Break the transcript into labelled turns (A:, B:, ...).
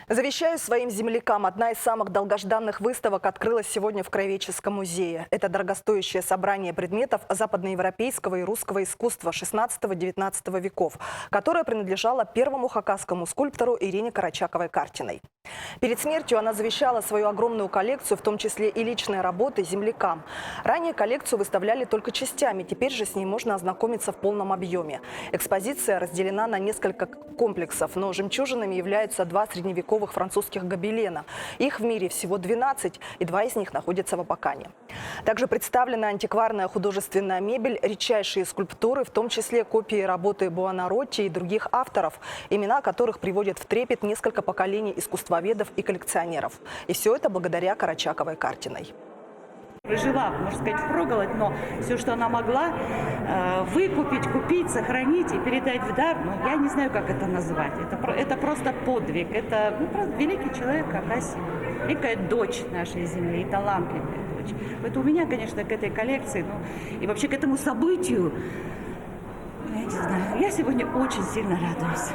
A: Завещаю своим землякам. Одна из самых долгожданных выставок открылась сегодня в Краеведческом музее. Это дорогостоящее собрание предметов западноевропейского и русского искусства XVI-XIX веков, которое принадлежало первому хакасскому скульптору Ирине Карачаковой-Картиной. Перед смертью она завещала свою огромную коллекцию, в том числе и личные работы, землякам. Ранее коллекцию выставляли только частями, теперь же с ней можно ознакомиться в полном объеме. Экспозиция разделена на несколько комплексов, но жемчужинами являются два средневековых французских гобелена. Их в мире всего 12, и два из них находятся в Абакане. Также представлена антикварная художественная мебель, редчайшие скульптуры, в том числе копии работы Буонаротти и других авторов, имена которых приводят в трепет несколько поколений искусствоведов и коллекционеров. И все это благодаря Карачаковой-Картиной.
B: Жила, можно сказать, впроголодь, но все, что она могла выкупить, купить, сохранить и передать в дар, ну, я не знаю, как это назвать. Это просто подвиг. Это просто великий человек, Хакасия, великая дочь нашей земли и талантливая дочь. Поэтому у меня, конечно, к этой коллекции, ну, и вообще к этому событию, я не знаю, я сегодня очень сильно радуюсь.